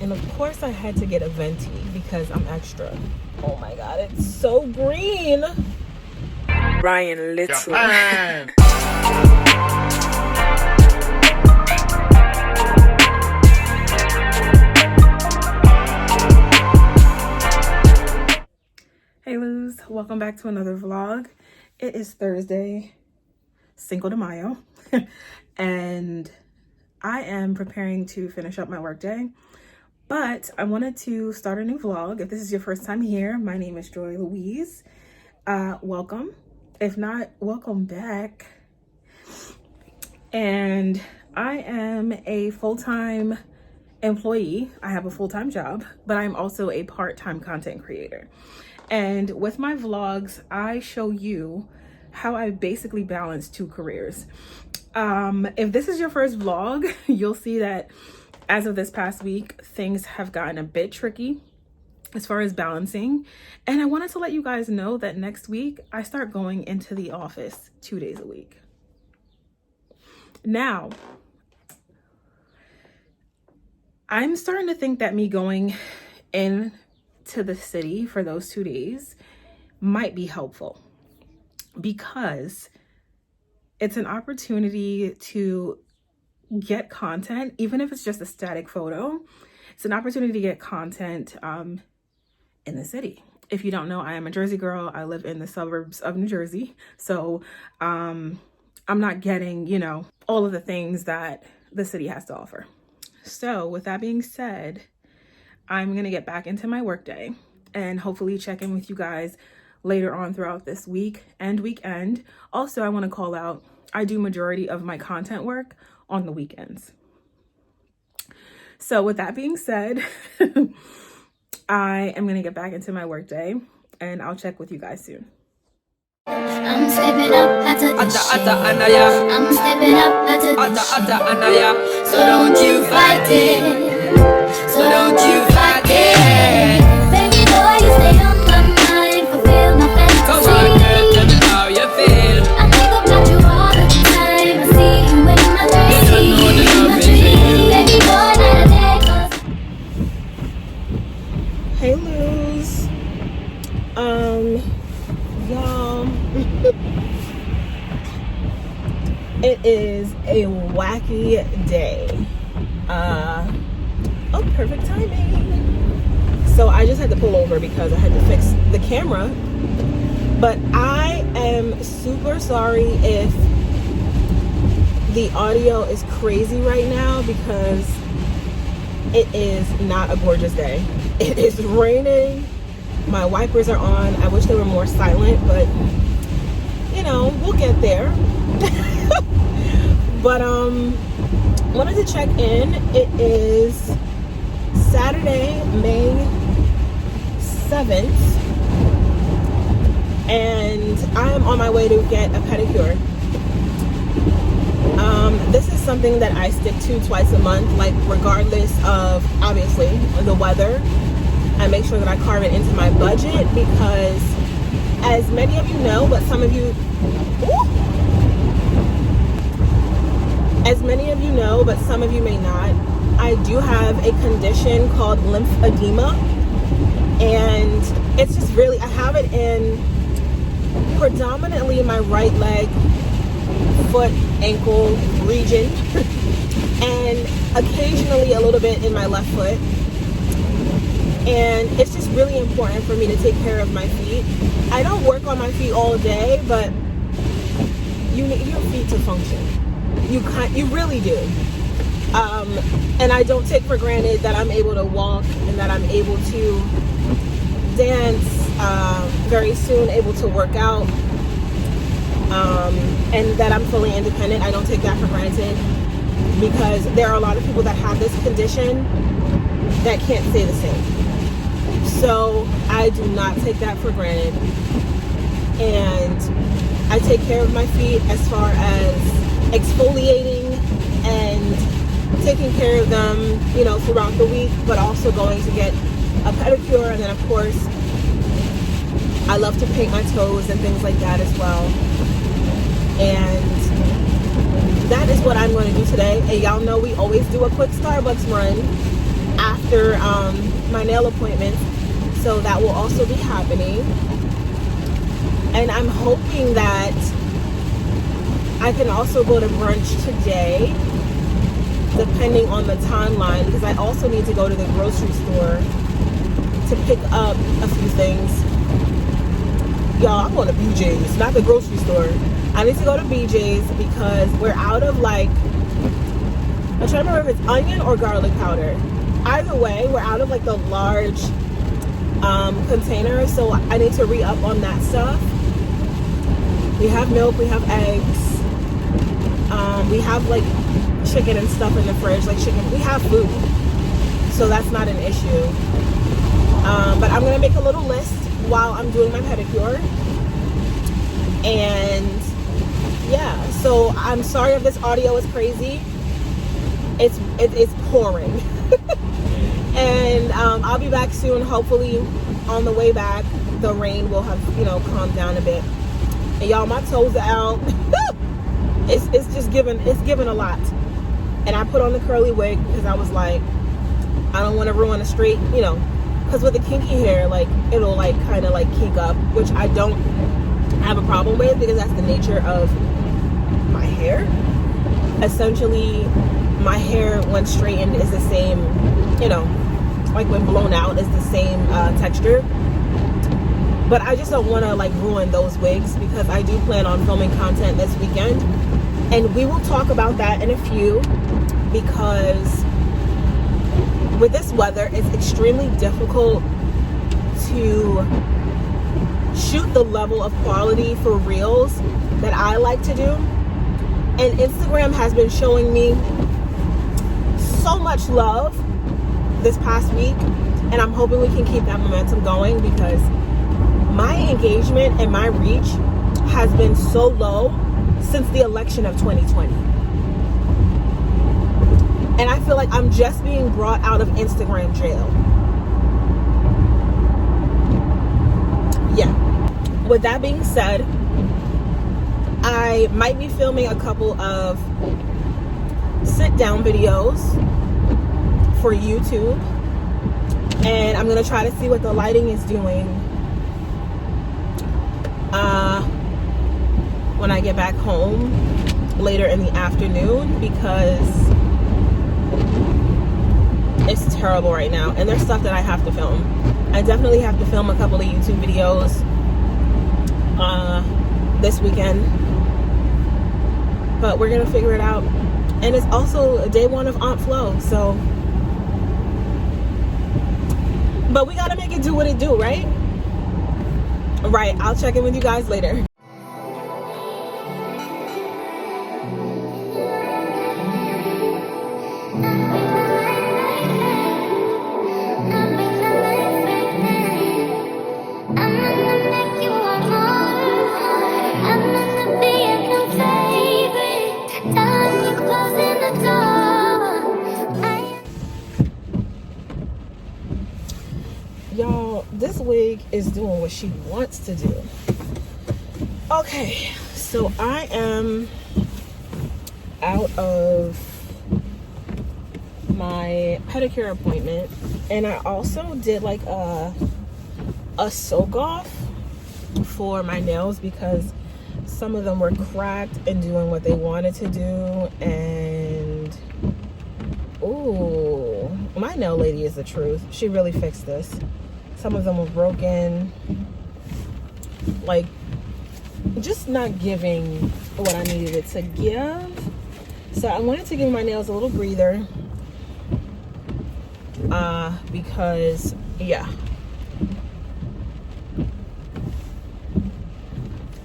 And of course I had to get a venti because I'm extra. Oh my god, it's so green. Brian Little. Japan. Hey Luz, welcome back to another vlog. It is Thursday, Cinco de Mayo, and I am preparing to finish up my workday. But I wanted to start a new vlog. If this is your first time here, my name is Joy Louise. Welcome. If not, welcome back. And I am a full-time employee. I have a full-time job, but I'm also a part-time content creator. And with my vlogs, I show you how I basically balance two careers. If this is your first vlog, you'll see that as of this past week, things have gotten a bit tricky as far as balancing. And I wanted to let you guys know that next week, I start going into the office 2 days a week. Now, I'm starting to think that me going into the city for those 2 days might be helpful, because it's an opportunity to get content, even if it's just a static photo. It's an opportunity to get content in the city. If you don't know, I am a Jersey girl. I live in the suburbs of New Jersey. So I'm not getting, you know, all of the things that the city has to offer. So with that being said, I'm going to get back into my workday and hopefully check in with you guys later on throughout this week and weekend. Also, I want to call out, I do majority of my content work on the weekends. So with that being said, I am going to get back into my workday and I'll check with you guys soon. I'm stepping up at the Anaya. I'm stepping up at the Anaya. So don't you fight it. So don't you fight it. Baby boy, you stay on my mind, fulfill my fantasy. Come on, girl, tell me how you feel. I think about you all the time. I see you in my dreams. You don't know the love is real. Baby boy, not a day. Hey Luz. Y'all. It is a wacky day. Oh, perfect timing. So I just had to pull over because I had to fix the camera. But I am super sorry if the audio is crazy right now, because it is not a gorgeous day. It is raining. My wipers are on. I wish they were more silent, but you know, we'll get there. But wanted to check in. It is Saturday, May 7th, and I am on my way to get a pedicure. This is something that I stick to twice a month, like regardless of, obviously, the weather. I make sure that I carve it into my budget, because as many of you know, but some of you, as many of you know, but some of you may not, I do have a condition called lymphedema, and it's just really, I have it in predominantly my right leg, foot, ankle region, and occasionally a little bit in my left foot. And it's just really important for me to take care of my feet. I don't work on my feet all day, but you need your feet to function. You really do. And I don't take for granted that I'm able to walk and that I'm able to dance very soon, able to work out, and that I'm fully independent. I don't take that for granted, because there are a lot of people that have this condition that can't say the same. So I do not take that for granted, and I take care of my feet as far as exfoliating and taking care of them, you know, throughout the week, but also going to get a pedicure. And then of course I love to paint my toes and things like that as well. And that is what I'm going to do today. And y'all know we always do a quick Starbucks run. after my nail appointments, so that will also be happening. And I'm hoping that I can also go to brunch today, depending on the timeline, because I also need to go to the grocery store to pick up a few things. Y'all, I'm going to BJ's, not the grocery store. I need to go to BJ's because we're out of, like, I'm trying to remember if it's onion or garlic powder. Either way, we're out of, like, the large container, so I need to re-up on that stuff. We have milk, we have eggs, we have, like, chicken and stuff in the fridge, like chicken. We have food, so that's not an issue. But I'm gonna make a little list while I'm doing my pedicure. And yeah, so I'm sorry if this audio is crazy. It's pouring. And I'll be back soon. Hopefully on the way back the rain will have, you know, calmed down a bit. And y'all, my toes are out. it's just giving a lot. And I put on the curly wig because I was like, I don't want to ruin a straight, you know, because with the kinky hair, like, it'll, like, kind of, like, kink up, which I don't have a problem with because that's the nature of my hair. Essentially, my hair, when straightened, is the same, you know, like, when blown out, is the same texture. But I just don't want to, like, ruin those wigs because I do plan on filming content this weekend. And we will talk about that in a few, because with this weather, it's extremely difficult to shoot the level of quality for reels that I like to do. And Instagram has been showing me so much love this past week, and I'm hoping we can keep that momentum going because my engagement and my reach has been so low since the election of 2020. And I feel like I'm just being brought out of Instagram jail. Yeah. With that being said, I might be filming a couple of sit-down videos for YouTube. And I'm going to try to see what the lighting is doing when I get back home later in the afternoon, because it's terrible right now, and there's stuff that I have to film. I definitely have to film a couple of YouTube videos this weekend, but we're gonna figure it out. And it's also day one of Aunt Flo, so, but we gotta make it do what it do, right? Right, I'll check in with you guys later. Y'all, this wig is doing what she wants to do. Okay, so I am out of my pedicure appointment, and I also did like a soak off for my nails because some of them were cracked and doing what they wanted to do. And ooh, my nail lady is the truth. She really fixed this. Some of them were broken, like, just not giving what I needed it to give. So I wanted to give my nails a little breather, because yeah.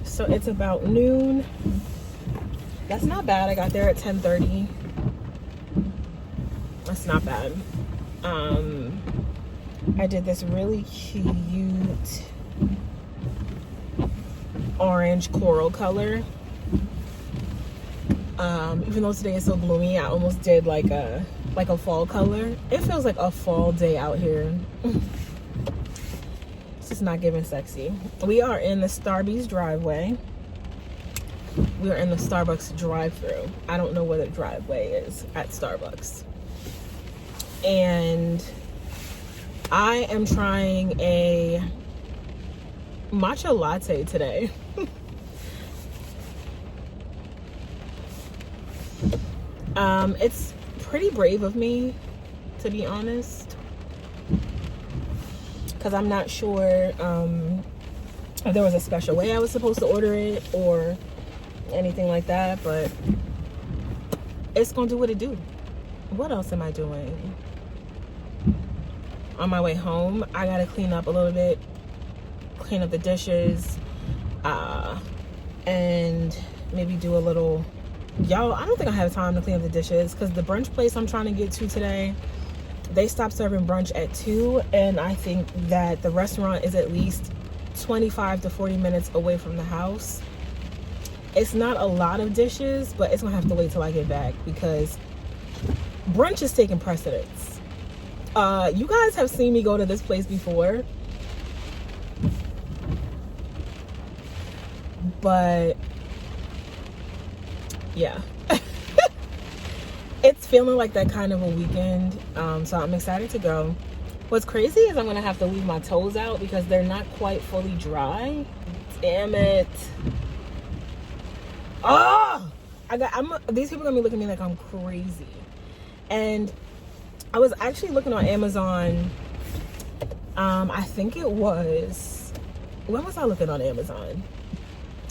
So it's about noon. That's not bad. I got there at 10:30. That's not bad. I did this really cute orange coral color. Even though today is so gloomy, I almost did like a fall color. It feels like a fall day out here. It's just not giving sexy. We are in the Starbucks driveway. We are in the Starbucks drive-thru. I don't know where the driveway is at Starbucks. and I am trying a matcha latte today. It's pretty brave of me, to be honest, because I'm not sure if there was a special way I was supposed to order it or anything like that, but it's gonna do what it do. What else am I doing? On my way home, I gotta clean up a little bit, clean up the dishes, and maybe do a little, y'all, I don't think I have time to clean up the dishes because the brunch place I'm trying to get to today, they stopped serving brunch at 2, and I think that the restaurant is at least 25 to 40 minutes away from the house. It's not a lot of dishes, but it's gonna have to wait till I get back because brunch is taking precedence. You guys have seen me go to this place before, but yeah. It's feeling like that kind of a weekend, so I'm excited to go. What's crazy is I'm gonna have to leave my toes out because they're not quite fully dry. Damn it. Oh, these people are gonna be looking at me like I'm crazy. And I was actually looking on Amazon. I think it was, when was I looking on Amazon?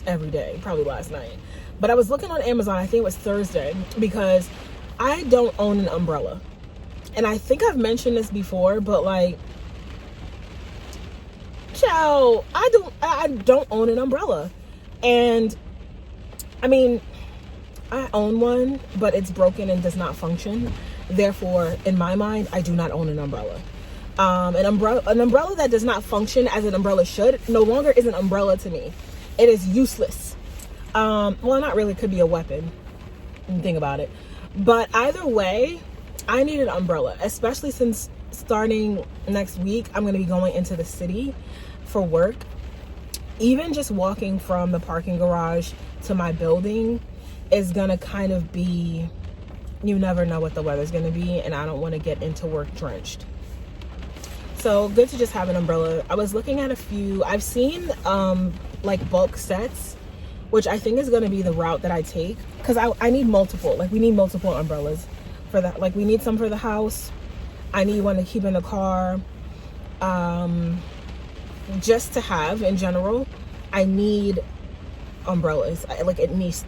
Every day, probably last night. But I was looking on Amazon, I think it was Thursday, because I don't own an umbrella. And I think I've mentioned this before, but like, child, I don't own an umbrella. And I mean, I own one, but it's broken and does not function. Therefore, in my mind, I do not own an umbrella. An umbrella that does not function as an umbrella should no longer is an umbrella to me. It is useless. Well, not really. It could be a weapon. Think about it. But either way, I need an umbrella, especially since starting next week, I'm going to be going into the city for work. Even just walking from the parking garage to my building is going to kind of be, you never know what the weather's going to be, and I don't want to get into work drenched. So good to just have an umbrella. I was looking at a few. I've seen like bulk sets, which I think is going to be the route that I take, because I need multiple. Like, we need multiple umbrellas for that. Like, we need some for the house. I need one to keep in the car. Just to have in general, I need umbrellas. Like, at least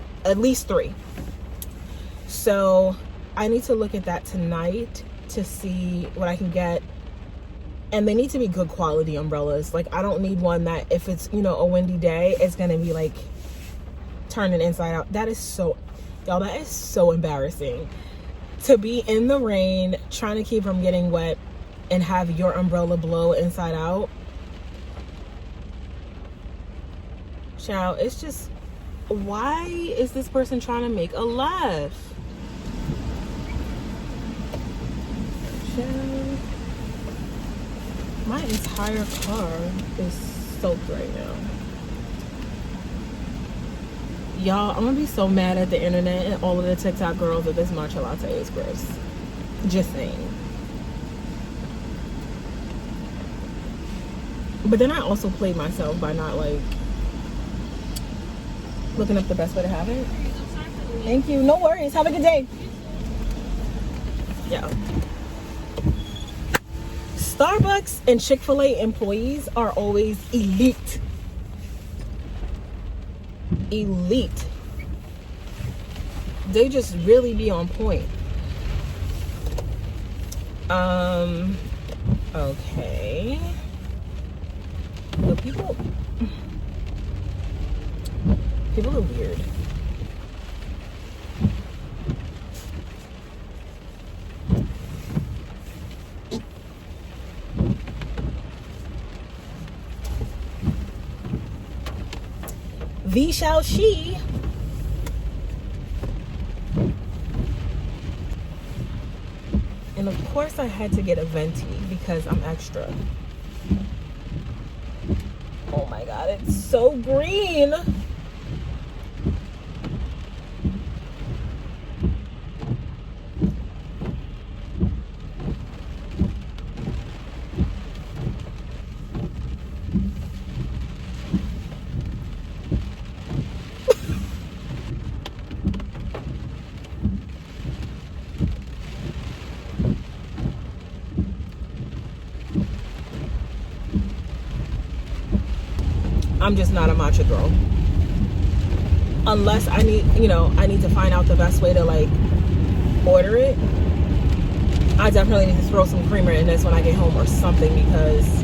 3. So I need to look at that tonight to see what I can get. And they need to be good quality umbrellas. Like, I don't need one that if it's, a windy day, it's gonna be like turning inside out. That is so, y'all, that is so embarrassing to be in the rain trying to keep from getting wet and have your umbrella blow inside out. Child, it's just, why is this person trying to make a laugh? Child, my entire car is soaked right now. Y'all, I'm gonna be so mad at the internet and all of the TikTok girls that this matcha latte is gross. Just saying. But then I also played myself by not like looking up the best way to have it. Thank you. No worries. Have a good day. Yeah. Starbucks and Chick-fil-A employees are always elite. Elite. They just really be on point. Okay. The people are weird. Thee shall she. And of course I had to get a venti because I'm extra. Oh my god, it's so green. I'm just not a matcha girl. Unless I need, I need to find out the best way to like order it. I definitely need to throw some creamer in this when I get home or something, because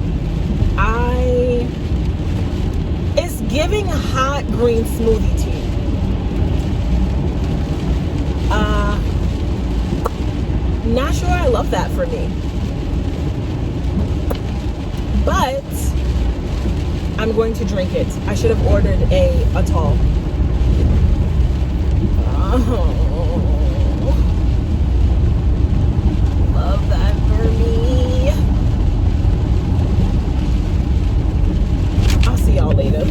it's giving hot green smoothie tea. Not sure I love that for me, but I'm going to drink it. I should have ordered a tall. Oh, love that for me. I'll see y'all later.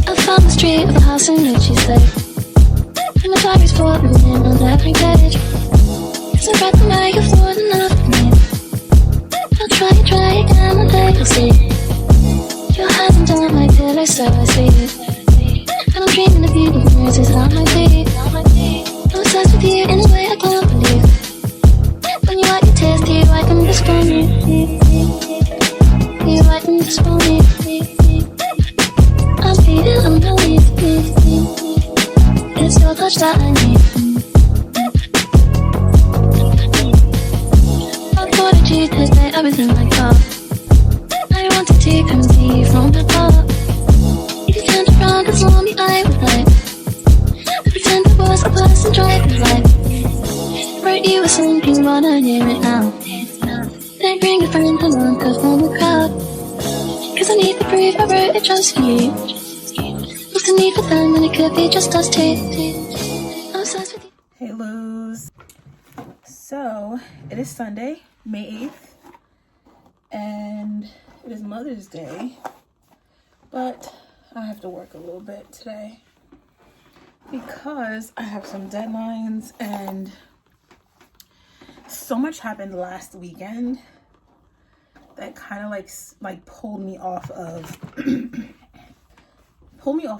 I found the street of the house in which she stayed, and my dog is floating in on that pink cage. Cause I read the night you're for enough for me. I'll try again one day you'll see. Your hands and down my pillow so I sleep, and I'm dreaming of you and bruises on my feet. I'm obsessed with you in a way I can't believe. When you wipe your tears, do you wipe them just for me? Do you wipe them just for me? I'm feeling unbelief. It's your touch that I need. I thought that you tasted everything like that. I wanted to come see you from the top. You turned around and saw me, I was like, I pretend I was a person driving life. Wrote you a song, you wanna hear it now. Then bring a friend along, cause from the crowd. Cause I need the proof, I wrote it just for you. What's the need for them when it could be just us two? I'm obsessed with you. Hey Luz. So it is Sunday, May 8th, and it is Mother's Day, but I have to work a little bit today because I have some deadlines, and so much happened last weekend that kind of like pulled me off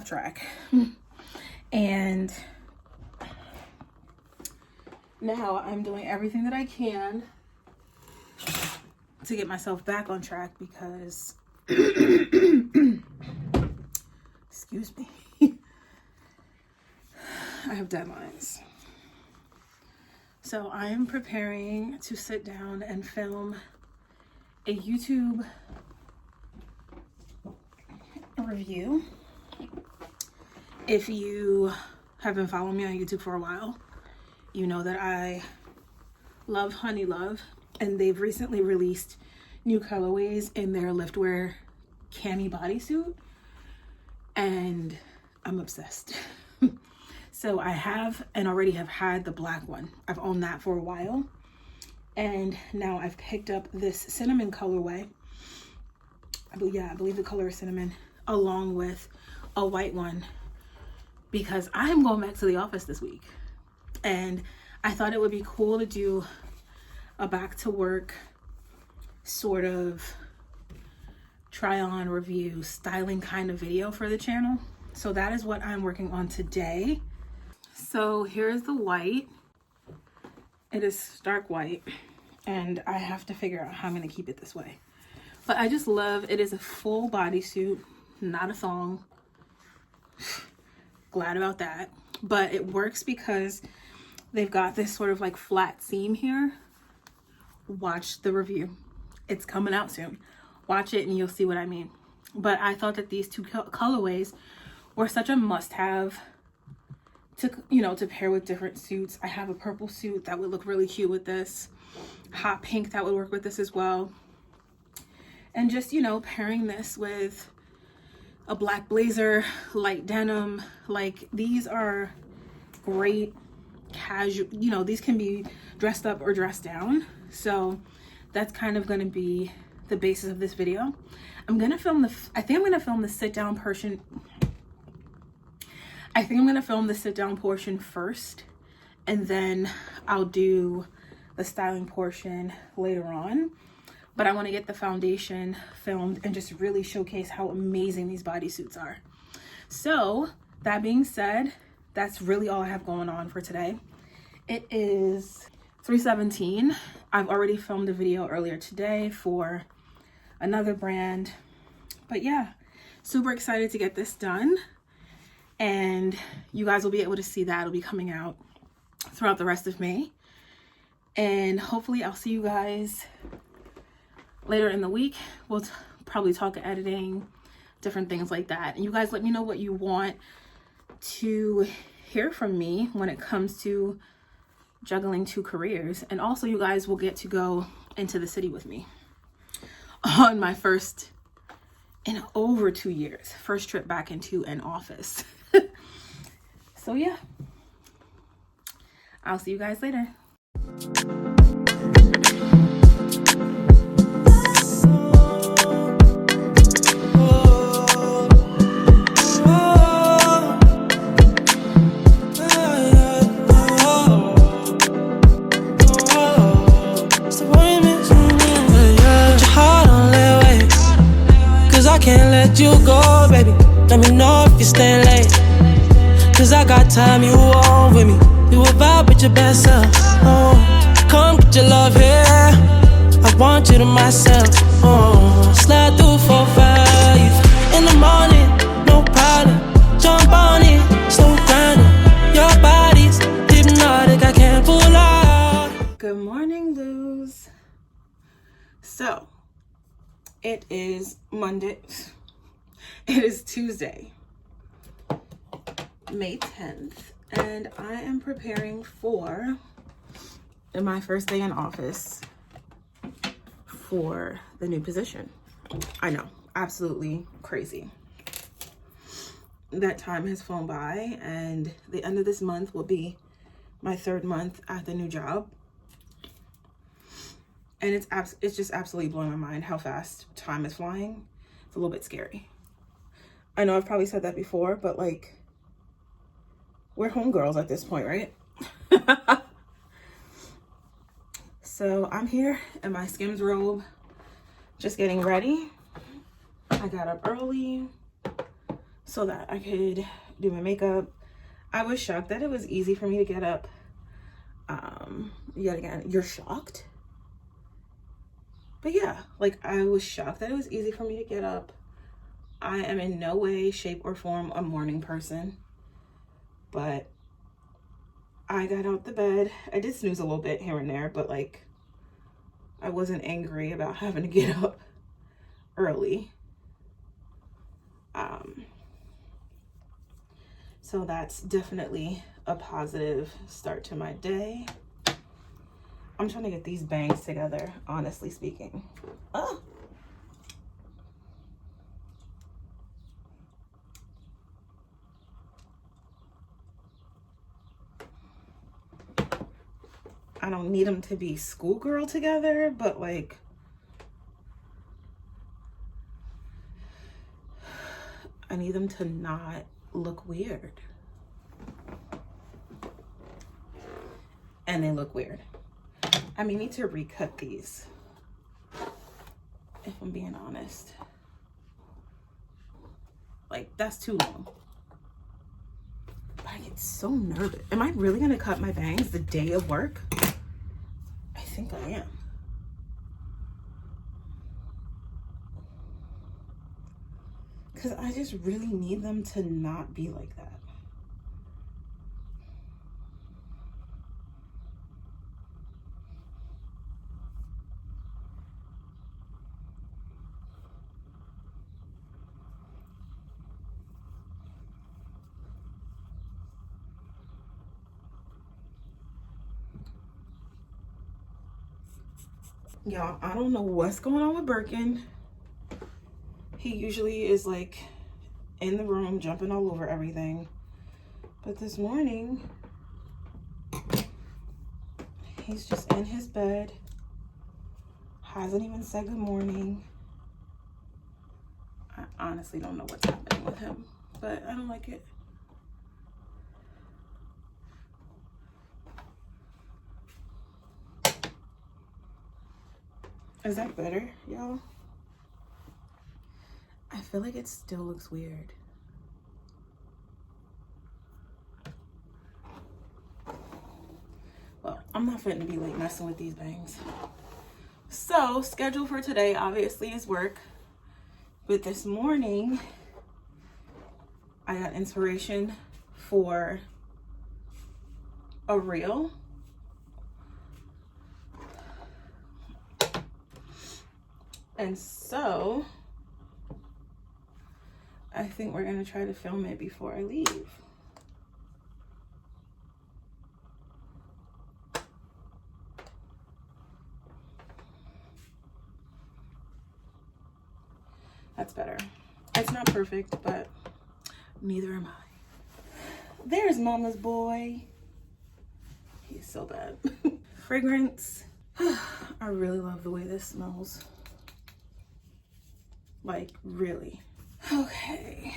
track. And now I'm doing everything that I can to get myself back on track because excuse me, I have deadlines. So I am preparing to sit down and film a YouTube review. If you have been following me on YouTube for a while, you know that I love Honey Love, and they've recently released new colorways in their liftwear cami bodysuit, and I'm obsessed. So I have and already have had the black one. I've owned that for a while, and now I've picked up this cinnamon colorway. I believe the color is cinnamon, along with a white one, because I'm going back to the office this week, and I thought it would be cool to do a back to work sort of try on review styling kind of video for the channel. So that is what I'm working on today. So here's the white. It is stark white, and I have to figure out how I'm going to keep it this way. But I just love it. Is a full bodysuit, not a thong. Glad about that. But it works because they've got this sort of like flat seam here. Watch the review. It's coming out soon. Watch it and you'll see what I mean. But I thought that these two colorways were such a must-have to, to pair with different suits. I have a purple suit that would look really cute with this. Hot pink that would work with this as well. And just, pairing this with a black blazer, light denim, like these are great casual, these can be dressed up or dressed down. So that's kind of going to be the basis of this video. I'm going to film I think I'm going to film the sit down portion. I think I'm going to film the sit down portion first, and then I'll do the styling portion later on. But I want to get the foundation filmed and just really showcase how amazing these bodysuits are. So that being said, that's really all I have going on for today. It is 317. I've already filmed a video earlier today for another brand, but yeah, super excited to get this done, and you guys will be able to see that. It'll be coming out throughout the rest of May, and hopefully I'll see you guys later in the week. We'll probably talk editing, different things like that, and you guys let me know what you want to hear from me when it comes to juggling 2 careers. And also, you guys will get to go into the city with me on my first in over 2 years first trip back into an office. So yeah, I'll see you guys later. Can't let you go, baby. Let me know if you stay late, cause I got time, you on with me. You a vibe with your best self. Oh, come get your love here, I want you to myself. Oh, slide through 4-5 in the morning, no problem. Jump on it, slow grinding. Your body's hypnotic, I can't pull out. Good morning, Luz. So it is Monday. It is Tuesday, May 10th, and I am preparing for my first day in office for the new position. I know, absolutely crazy. That time has flown by, and the end of this month will be my 3rd month at the new job. And it's just absolutely blowing my mind how fast time is flying. It's a little bit scary. I know I've probably said that before, but like, we're homegirls at this point, right? So I'm here in my Skims robe, just getting ready. I got up early so that I could do my makeup. I was shocked that it was easy for me to get up. Yet again, you're shocked? But yeah, like, I was shocked that it was easy for me to get up. I am in no way, shape, or form a morning person, but I got out the bed. I did snooze a little bit here and there, but like, I wasn't angry about having to get up early. So that's definitely a positive start to my day. I'm trying to get these bangs together, honestly speaking. Oh. I don't need them to be schoolgirl together, but like, I need them to not look weird. And they look weird. I may need to recut these, if I'm being honest. Like, that's too long. But I get so nervous. Am I really gonna cut my bangs the day of work? I think I am. Because I just really need them to not be like that. Y'all, I don't know what's going on with Birkin. He usually is like in the room jumping all over everything. But this morning, he's just in his bed. Hasn't even said good morning. I honestly don't know what's happening with him, but I don't like it. Is that better, y'all? I feel like it still looks weird. Well, I'm not fitting to be late messing with these bangs. So, schedule for today obviously is work. But this morning, I got inspiration for a reel. And so, I think we're gonna try to film it before I leave. That's better. It's not perfect, but neither am I. There's Mama's boy. He's so bad. Fragrance. I really love the way this smells. Like, really. Okay.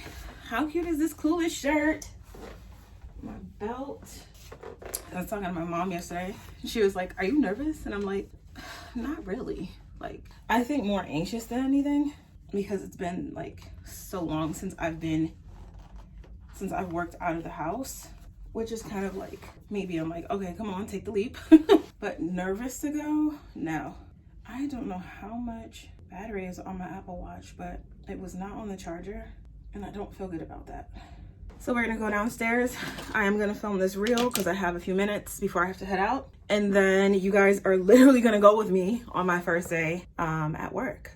How cute is this coolest shirt? My belt. I was talking to my mom yesterday. She was like, are you nervous? And I'm like, not really. Like, I think more anxious than anything, because it's been like so long since I've worked out of the house, which is kind of like, maybe I'm like, okay, come on, take the leap. But nervous to go? No. I don't know how much battery is on my Apple Watch, but it was not on the charger, and I don't feel good about that. So we're gonna go downstairs. I am gonna film this reel because I have a few minutes before I have to head out. And then you guys are literally gonna go with me on my first day at work.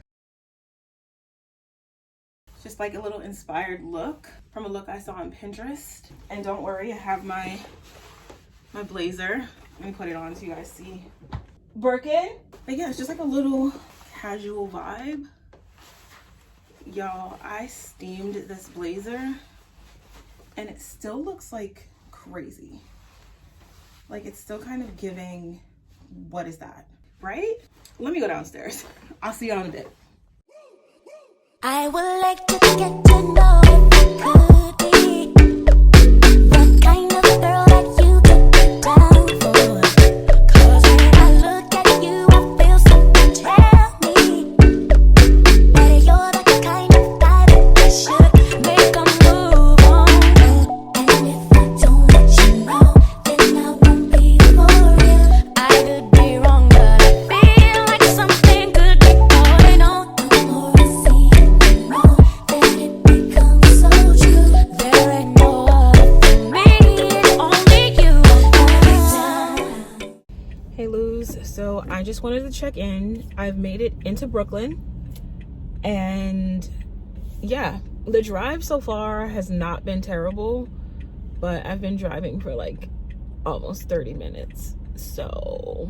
Just like a little inspired look from a look I saw on Pinterest. And don't worry, I have my blazer. Let me put it on so you guys see. Birkin. But yeah, it's just like a little casual vibe. Y'all, I steamed this blazer and it still looks like crazy. Like, it's still kind of giving, what is that, right? Let me go downstairs. I'll see y'all in a bit. I would like to get to know if you could be the kind of girl that you could be down for. 'Cause when I look at you, I feel something tell me that you're the kind of guy that I should make a move on. And if I don't let you know, then I won't be for real. I could be wrong, but I feel like something could be going on. The more I see it, wrong, then it becomes so true. There ain't no other for me, it's only you every time. Hey Luz, so I just wanted to check in. I've made it into Brooklyn, and yeah, the drive so far has not been terrible, but I've been driving for like almost 30 minutes. So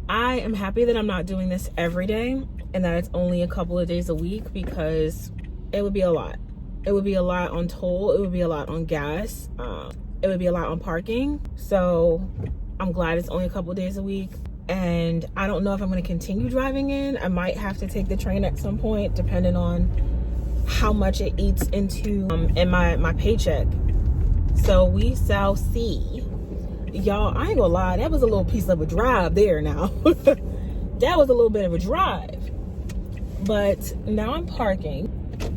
I am happy that I'm not doing this every day and that it's only a couple of days a week, because it would be a lot. It would be a lot on toll. It would be a lot on gas. It would be a lot on parking. So I'm glad it's only a couple of days a week. And I don't know if I'm going to continue driving in. I might have to take the train at some point, depending on how much it eats into in my paycheck. So we shall see. Y'all, I ain't gonna lie, that was a little piece of a drive there now. That was a little bit of a drive. But now I'm parking.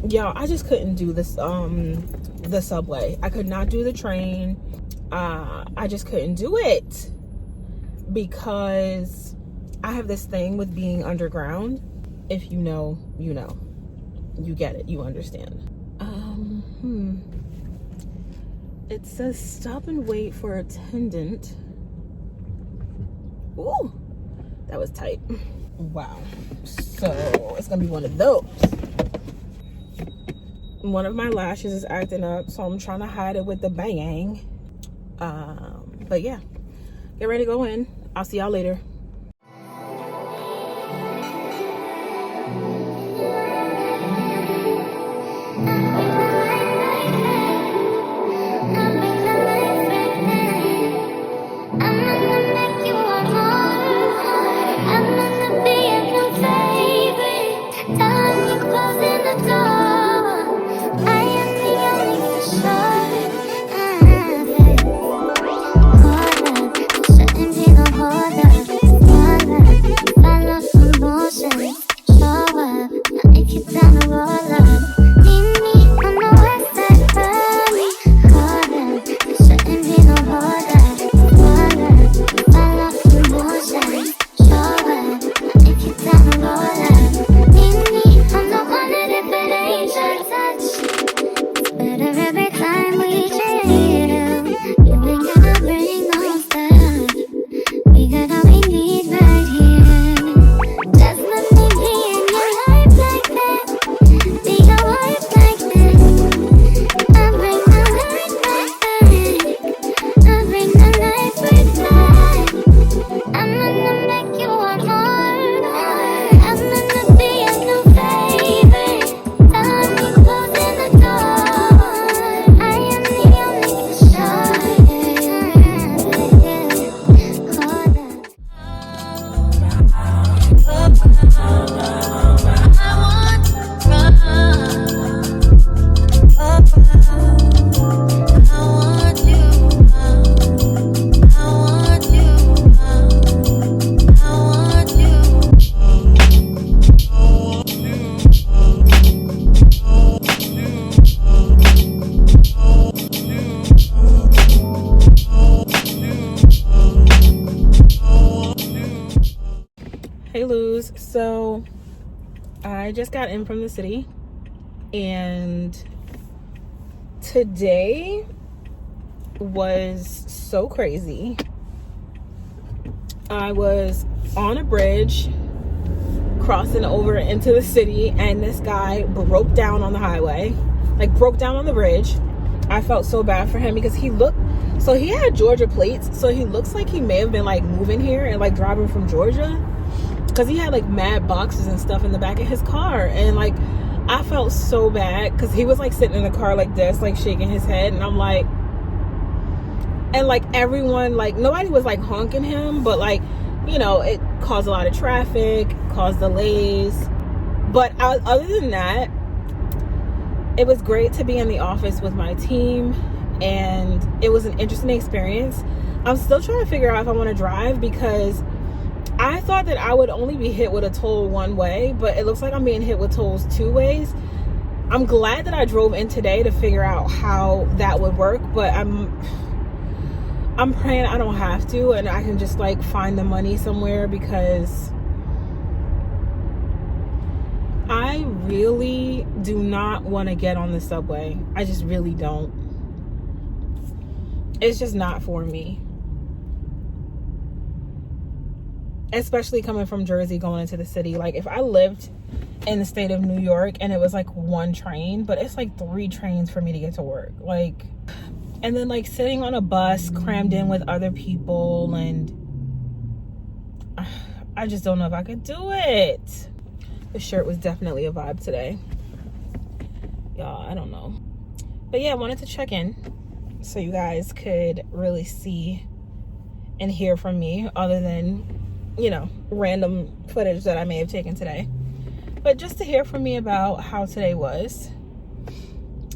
Y'all, I just couldn't do this the subway. I could not do the train. I just couldn't do it, because I have this thing with being underground. If you know, you know. You get it, you understand. It says stop and wait for attendant. Ooh, that was tight. Wow. So it's gonna be one of those. One of my lashes is acting up, so I'm trying to hide it with the bang. But yeah, get ready to go in. I'll see y'all later. Shouldn't be no harder. Luz. So I just got in from the city, and today was so crazy. I was on a bridge crossing over into the city, and this guy broke down on the highway, like broke down on the bridge. I felt so bad for him because he had Georgia plates, so he looks like he may have been like moving here and like driving from Georgia, because he had like mad boxes and stuff in the back of his car. And like I felt so bad because he was like sitting in the car like this, like shaking his head, and I'm like, and like everyone, like nobody was like honking him, but like, you know, it caused a lot of traffic, caused delays. But other than that, it was great to be in the office with my team, and it was an interesting experience. I'm still trying to figure out if I want to drive, because I thought that I would only be hit with a toll one way, but it looks like I'm being hit with tolls two ways. I'm glad that I drove in today to figure out how that would work, but I'm praying I don't have to, and I can just like find the money somewhere, because I really do not want to get on the subway. I just really don't. It's just not for me. Especially coming from Jersey going into the city. Like if I lived in the state of New York and it was like one train, but it's like 3 trains for me to get to work. Like, and then like sitting on a bus crammed in with other people, and I just don't know if I could do it. The shirt was definitely a vibe today. Y'all, I don't know. But yeah, I wanted to check in so you guys could really see and hear from me, other than, you know, random footage that I may have taken today. But just to hear from me about how today was.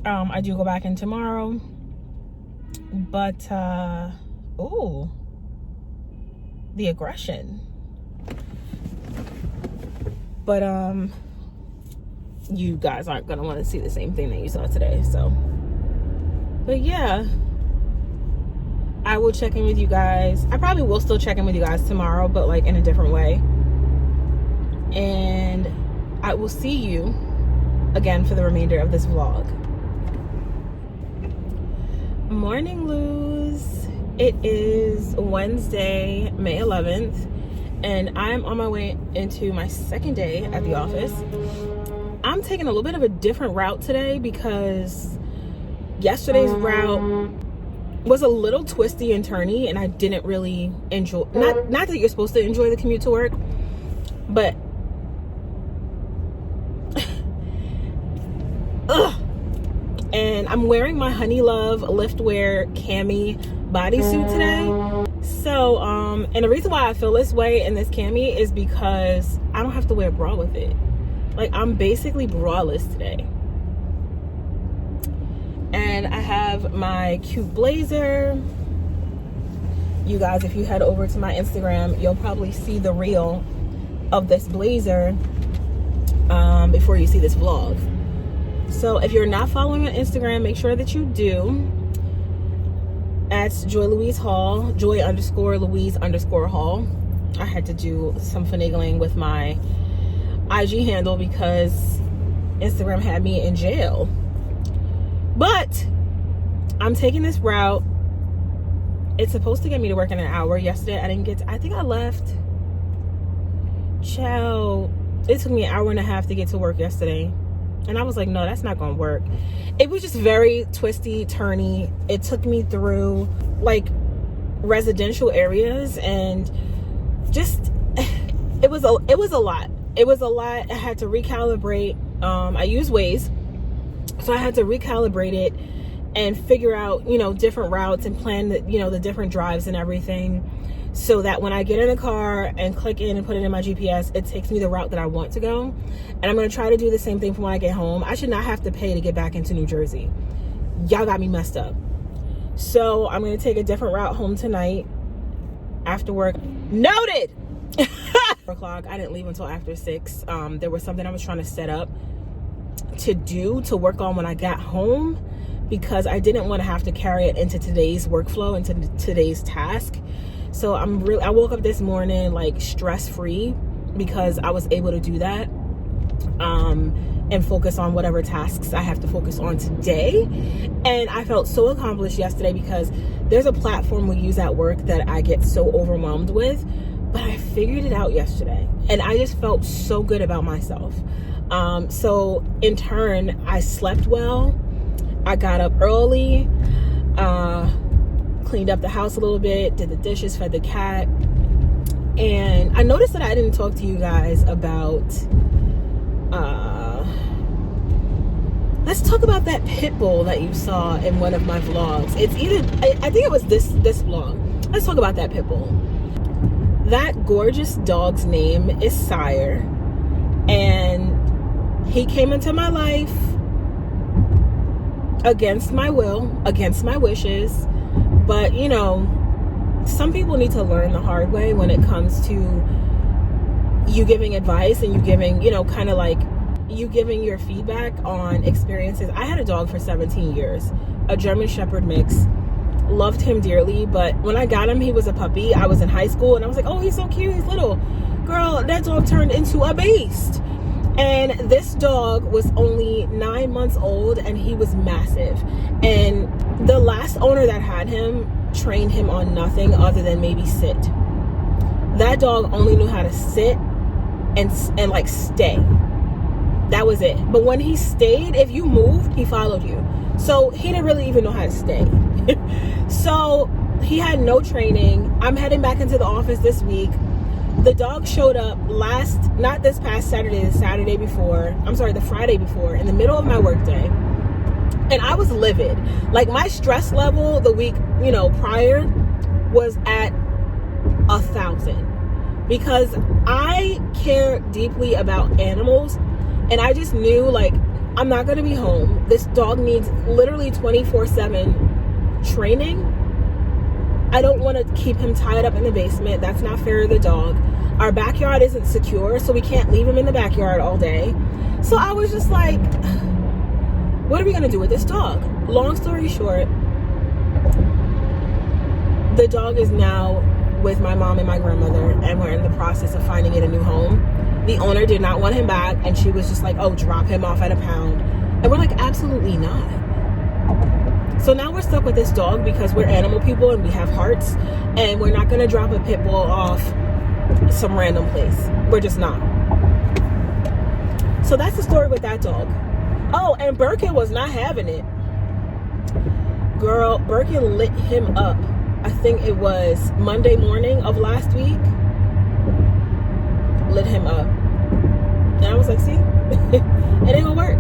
I do go back in tomorrow. But, the aggression. But, you guys aren't going to want to see the same thing that you saw today, so. But, yeah. I will check in with you guys. I probably will still check in with you guys tomorrow, but, like, in a different way. And I will see you again for the remainder of this vlog. Morning, Luz. It is Wednesday, May 11th. And I'm on my way into my second day at the office. I'm taking a little bit of a different route today, because yesterday's route was a little twisty and turny, and I didn't really enjoy, not that you're supposed to enjoy the commute to work, but and I'm wearing my Honey Love Liftwear cami bodysuit today. So, and the reason why I feel this way in this cami is because I don't have to wear a bra with it. Like, I'm basically braless today. And I have my cute blazer. You guys, if you head over to my Instagram, you'll probably see the reel of this blazer before you see this vlog. So if you're not following me on Instagram, make sure that you do. At Joy Louise Hall, Joy_Louise_Hall. I had to do some finagling with my IG handle because Instagram had me in jail. But I'm taking this route. It's supposed to get me to work in an hour. Yesterday, I think I left. Child, it took me an hour and a half to get to work yesterday. And I was like, no, that's not gonna work. It was just very twisty, turny. It took me through like residential areas, and just it was a lot. It was a lot. I had to recalibrate. I use Waze, so I had to recalibrate it and figure out, you know, different routes and plan the, you know, the different drives and everything, so that when I get in the car and click in and put it in my GPS, it takes me the route that I want to go. And I'm going to try to do the same thing for when I get home. I should not have to pay to get back into New Jersey. Y'all got me messed up. So I'm going to take a different route home tonight after work. Noted! 4 o'clock. I didn't leave until after 6. There was something I was trying to set up to work on when I got home, because I didn't want to have to carry it into today's workflow, into today's task. So I woke up this morning like stress-free, because I was able to do that and focus on whatever tasks I have to focus on today. And I felt so accomplished yesterday because there's a platform we use at work that I get so overwhelmed with, but I figured it out yesterday and I just felt so good about myself. So in turn, I slept well. I got up early, cleaned up the house a little bit, did the dishes, fed the cat. And I noticed that I didn't talk to you guys about, let's talk about that pit bull that you saw in one of my vlogs. It's either, I think it was this vlog. Let's talk about that pit bull. That gorgeous dog's name is Sire, and he came into my life against my will, against my wishes. But you know, some people need to learn the hard way when it comes to you giving advice and you giving, you know, kind of like you giving your feedback on experiences. I had a dog for 17 years, a German Shepherd mix. Loved him dearly, but when I got him, he was a puppy. I was in high school and I was like, oh, he's so cute, he's little. Girl, that dog turned into a beast. And this dog was only 9 months old and he was massive. And the last owner that had him trained him on nothing other than maybe sit. That dog only knew how to sit and like stay. That was it. But when he stayed, if you moved, he followed you. So he didn't really even know how to stay. So he had no training. I'm heading back into the office this week. The dog showed up not this past Saturday, the Friday before, in the middle of my workday. And I was livid. Like, my stress level the week, you know, prior was at 1,000 because I care deeply about animals. And I just knew, like, I'm not going to be home. This dog needs literally 24/7 training. I don't want to keep him tied up in the basement. That's not fair to the dog. Our backyard isn't secure, so we can't leave him in the backyard all day. So I was just like, what are we going to do with this dog? Long story short, the dog is now with my mom and my grandmother, and we're in the process of finding it a new home. The owner did not want him back, and she was just like, oh, drop him off at a pound. And we're like, absolutely not. So now we're stuck with this dog because we're animal people and we have hearts, and we're not going to drop a pit bull off some random place. We're just not. So that's the story with that dog. Oh, and Birkin was not having it. Girl, Birkin lit him up. I think it was Monday morning of last week. Lit him up. And I was like, see, it ain't gonna work.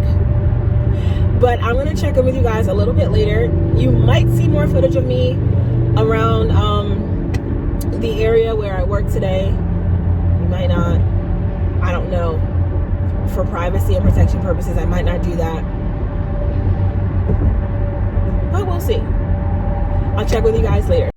But I'm gonna check in with you guys a little bit later. You might see more footage of me around the area where I work today. You might not. I don't know. For privacy and protection purposes, I might not do that. But we'll see. I'll check with you guys later.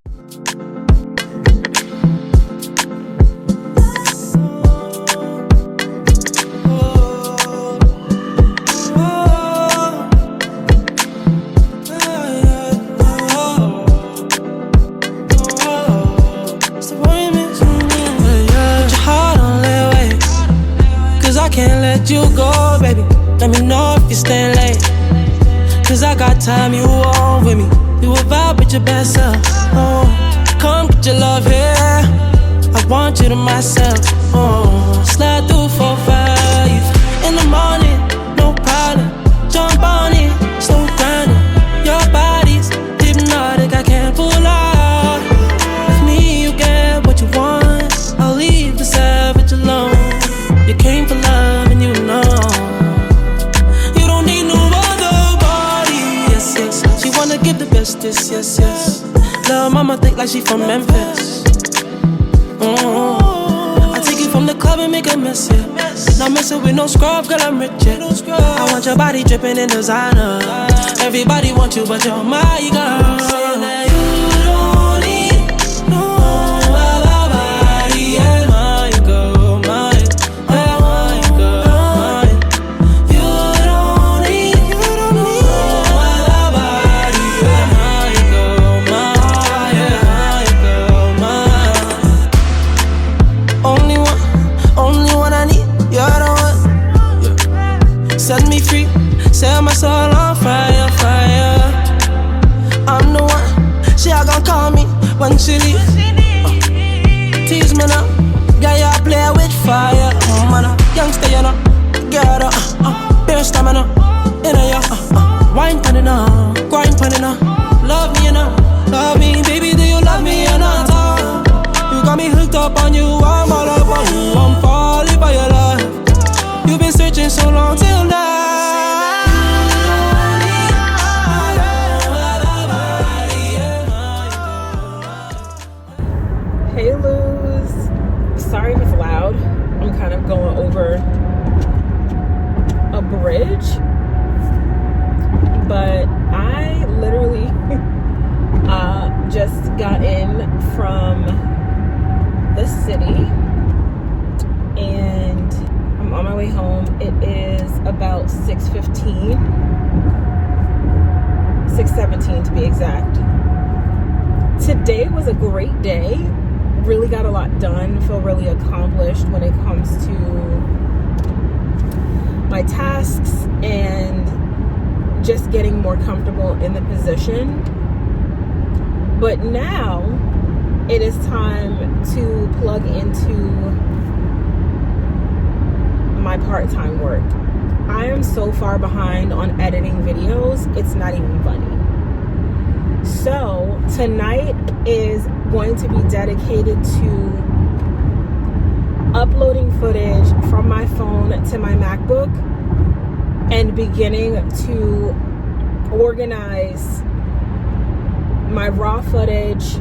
You go, baby. Let me know if you're staying late. Cause I got time, you on with me. You a vibe with your best self. Oh, come get your love here. I want you to myself. Oh, slide through 4-5 in the morning, no problem. Jump on it, slow grinding. Your body's hypnotic, I can't pull out. With me, you get what you want. I'll leave the savage alone. You came for love and you know you don't need no other body. Yes, yes, she wanna give the best, yes, yes, yes. Love mama think like she from Memphis. I take you from the club and make a mess, yeah. Not messing with no scrub, girl, I'm rich, yeah. I want your body dripping in designer. Everybody want you, but you're my girl. Saying that you don't need no other body, yeah. My girl, my only call me when she leave. Tease me now, girl, you play with fire. Man, youngster, you know, girl, bare stamina, you know, wine pan it now, grind pan it now. Love me, you know, love me, baby, do you love me or not? You got me hooked up on you, I'm all up on you, I'm falling for your love. You've been searching so long till now. Hey Luz, sorry if it's loud. I'm kind of going over a bridge, but I literally just got in from the city and I'm on my way home. It is about 6:15, 6:17 to be exact. Today was a great day. Really got a lot done. Feel really accomplished when it comes to my tasks and just getting more comfortable in the position. But now it is time to plug into my part-time work. I am so far behind on editing videos, it's not even funny. So tonight is going to be dedicated to uploading footage from my phone to my MacBook and beginning to organize my raw footage,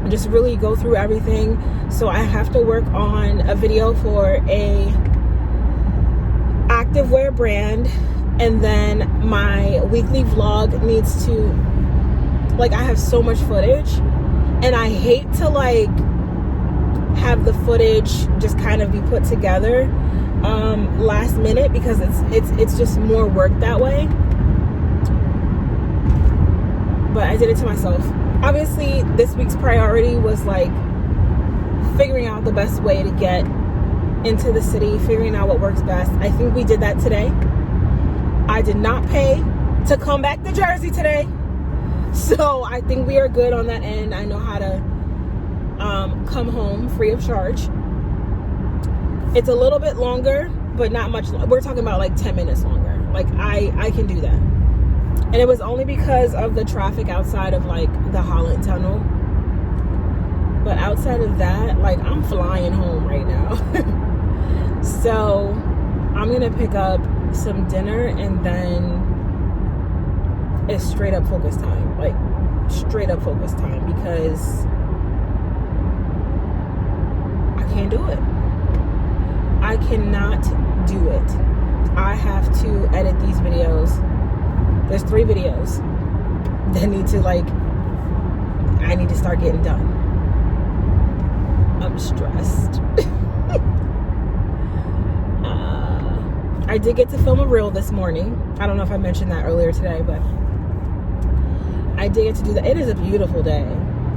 just really go through everything. So I have to work on a video for a activewear brand, and then my weekly vlog needs to, like, I have so much footage and I hate to like have the footage just kind of be put together last minute, because it's just more work that way. But I did it to myself. Obviously this week's priority was like figuring out the best way to get into the city, figuring out what works best. I think we did that today. I did not pay to come back to Jersey today, so I think we are good on that end. I know how to come home free of charge. It's a little bit longer, but not much. We're talking about like 10 minutes longer. Like I can do that. And it was only because of the traffic outside of like the Holland Tunnel. But outside of that, like, I'm flying home right now. So I'm gonna pick up some dinner and then it's straight up focus time. Like straight up focus time, because I can't do it. I cannot do it. I have to edit these videos. There's 3 videos that need to, like, I need to start getting done. I'm stressed. I did get to film a reel this morning. I don't know if I mentioned that earlier today, but I did get to do that. It is a beautiful day.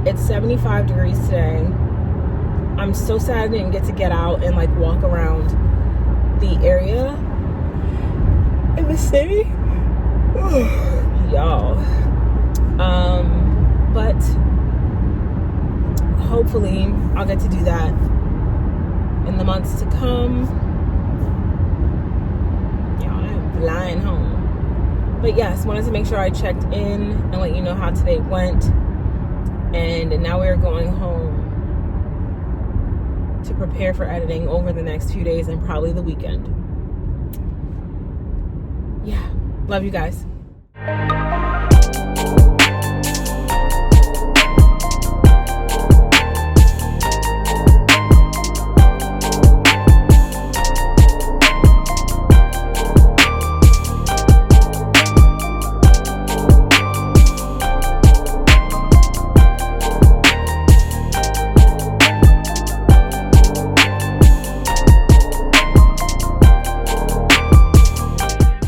It's 75 degrees today. I'm so sad I didn't get to get out and like walk around the area in the city. Y'all. But hopefully I'll get to do that in the months to come. Y'all, I'm flying home. But yes, wanted to make sure I checked in and let you know how today went. And now we're going home to prepare for editing over the next few days and probably the weekend. Yeah, love you guys.